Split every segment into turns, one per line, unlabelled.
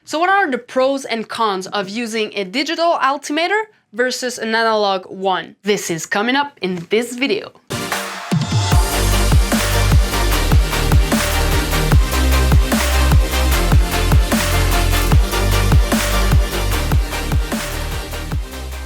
So what are the pros and cons of using a digital altimeter versus an analog one? This is coming up in this video.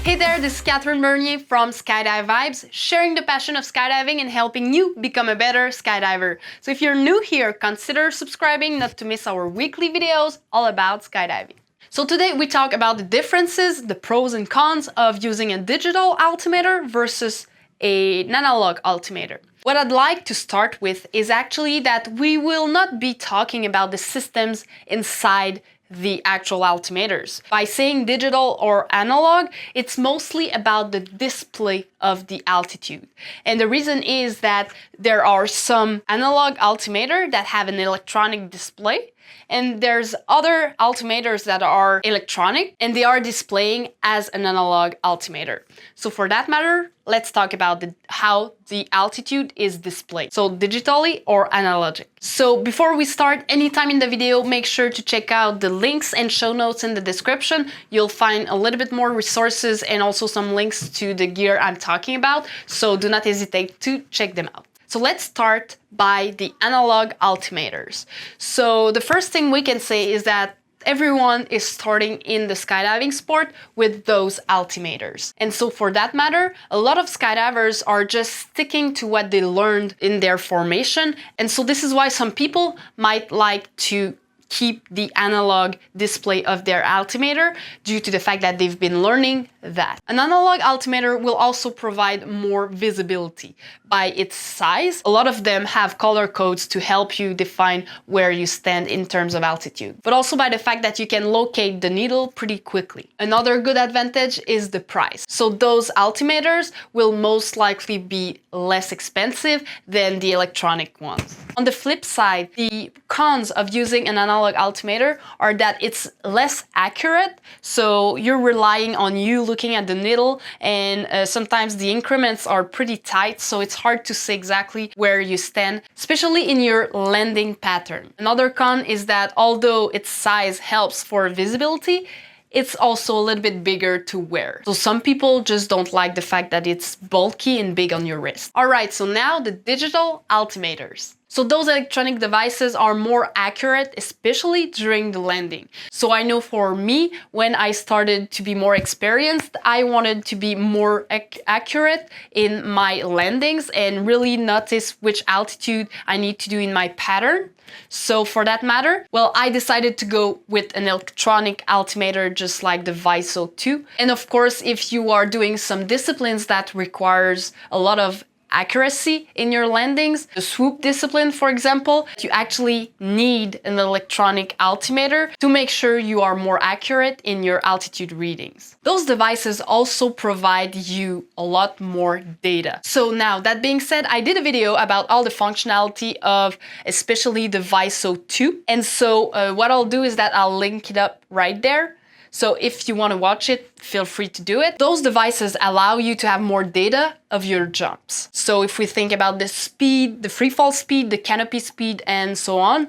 Hey there, this is Catherine Bernier from Skydive Vibes, sharing the passion of skydiving and helping you become a better skydiver. So if you're new here, consider subscribing not to miss our weekly videos all about skydiving. So today we talk about the differences, the pros and cons of using a digital altimeter versus an analog altimeter. What I'd like to start with is actually that we will not be talking about the systems inside the actual altimeters. By saying digital or analog, it's mostly about the display of the altitude. And the reason is that there are some analog altimeter that have an electronic display, and there's other altimeters that are electronic and they are displaying as an analog altimeter. So for that matter, let's talk about how the altitude is displayed. So digitally or analogic. So before we start, anytime in the video, make sure to check out the links and show notes in the description. You'll find a little bit more resources and also some links to the gear I'm talking about. So do not hesitate to check them out. So let's start by the analog altimeters. So the first thing we can say is that everyone is starting in the skydiving sport with those altimeters. And so for that matter, a lot of skydivers are just sticking to what they learned in their formation. And so this is why some people might like to keep the analog display of their altimeter due to the fact that they've been learning that. An analog altimeter will also provide more visibility by its size. A lot of them have color codes to help you define where you stand in terms of altitude, but also by the fact that you can locate the needle pretty quickly. Another good advantage is the price. So those altimeters will most likely be less expensive than the electronic ones. On the flip side, the cons of using an analog altimeter are that it's less accurate. So you're relying on you looking at the needle, and sometimes the increments are pretty tight, so it's hard to say exactly where you stand, especially in your landing pattern. Another con is that although its size helps for visibility, it's also a little bit bigger to wear. So some people just don't like the fact that it's bulky and big on your wrist. All right, so now the digital altimeters. So those electronic devices are more accurate, especially during the landing. So I know for me, when I started to be more experienced, I wanted to be more accurate in my landings and really notice which altitude I need to do in my pattern. So for that matter, well, I decided to go with an electronic altimeter just like the VISO 2. And of course, if you are doing some disciplines that requires a lot of accuracy in your landings, the swoop discipline, for example, you actually need an electronic altimeter to make sure you are more accurate in your altitude readings. Those devices also provide you a lot more data. So now, that being said, I did a video about all the functionality of especially the VISO 2. And so what I'll do is that I'll link it up right there. So if you want to watch it, feel free to do it. Those devices allow you to have more data of your jumps. So if we think about the speed, the free fall speed, the canopy speed, and so on,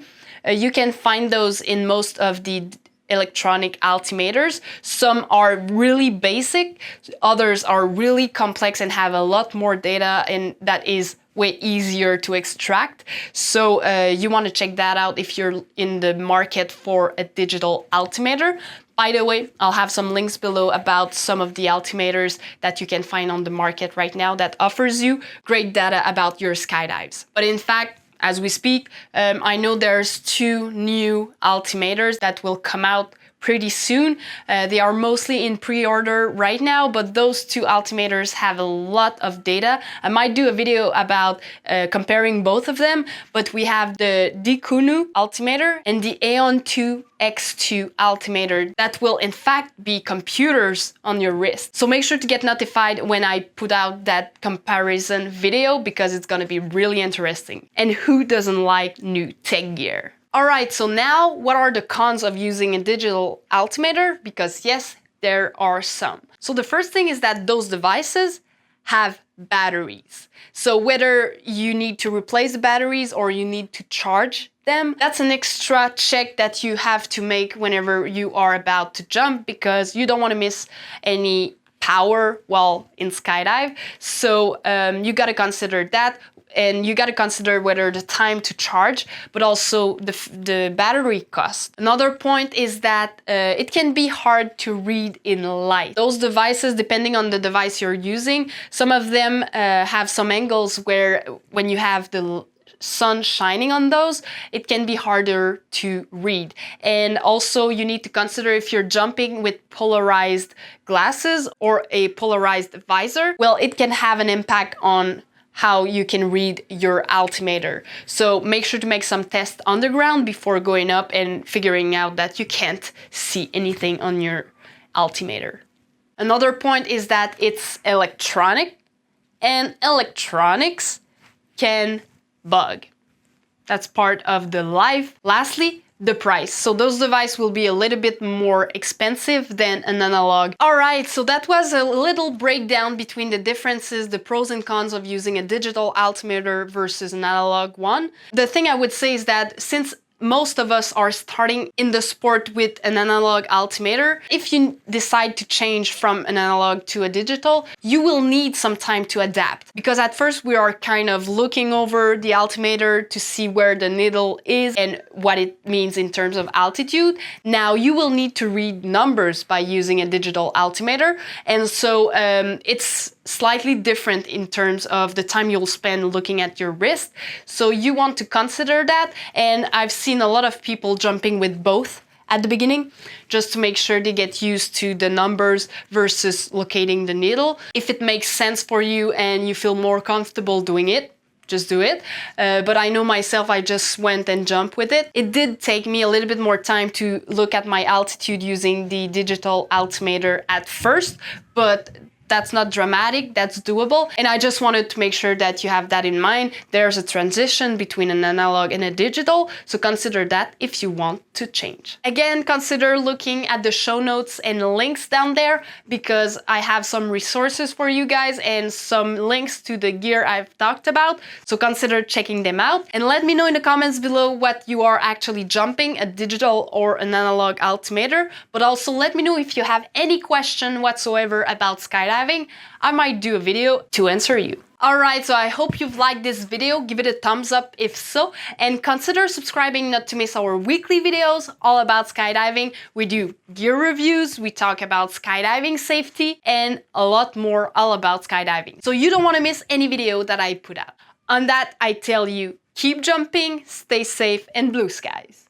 you can find those in most of the electronic altimeters. Some are really basic, others are really complex and have a lot more data, and that is way easier to extract. So you want to check that out if you're in the market for a digital altimeter. By the way, I'll have some links below about some of the altimeters that you can find on the market right now that offers you great data about your skydives. But in fact, as we speak, I know there's 2 new altimeters that will come out pretty soon. They are mostly in pre-order right now, but those 2 altimeters have a lot of data. I might do a video about comparing both of them, but we have the Dikunu altimeter and the Aeon 2 X2 altimeter that will in fact be computers on your wrist. So make sure to get notified when I put out that comparison video because it's gonna be really interesting. And who doesn't like new tech gear? All right, so now what are the cons of using a digital altimeter? Because yes, there are some. So the first thing is that those devices have batteries. So whether you need to replace the batteries or you need to charge them. That's an extra check that you have to make whenever you are about to jump, because you don't want to miss any power while in skydive. So you got to consider that, and you got to consider whether the time to charge, but also the battery cost. Another point is that it can be hard to read in light. Those devices, depending on the device you're using, some of them have some angles where when you have the sun shining on those, it can be harder to read. And also you need to consider if you're jumping with polarized glasses or a polarized visor, well, it can have an impact on how you can read your altimeter. So make sure to make some tests on the ground before going up and figuring out that you can't see anything on your altimeter. Another point is that it's electronic, and electronics can bug. That's part of the life. Lastly, the price. So those devices will be a little bit more expensive than an analog. All right, so that was a little breakdown between the differences, the pros and cons of using a digital altimeter versus an analog one. The thing I would say is that since most of us are starting in the sport with an analog altimeter, if you decide to change from an analog to a digital, you will need some time to adapt. Because at first we are kind of looking over the altimeter to see where the needle is and what it means in terms of altitude. Now you will need to read numbers by using a digital altimeter. And so it's slightly different in terms of the time you'll spend looking at your wrist. So you want to consider that. And I've seen a lot of people jumping with both at the beginning, just to make sure they get used to the numbers versus locating the needle. If it makes sense for you and you feel more comfortable doing it, just do it. But I know myself, I just went and jumped with it. It did take me a little bit more time to look at my altitude using the digital altimeter at first, but that's not dramatic, that's doable. And I just wanted to make sure that you have that in mind. There's a transition between an analog and a digital, so consider that if you want to change. Again, consider looking at the show notes and links down there, because I have some resources for you guys and some links to the gear I've talked about, so consider checking them out. And let me know in the comments below what you are actually jumping, a digital or an analog altimeter, but also let me know if you have any question whatsoever about skydiving. I might do a video to answer you. Alright, so I hope you've liked this video. Give it a thumbs up if so, and consider subscribing not to miss our weekly videos all about skydiving. We do gear reviews, we talk about skydiving safety, and a lot more all about skydiving. So you don't want to miss any video that I put out. On that, I tell you, keep jumping, stay safe, and blue skies.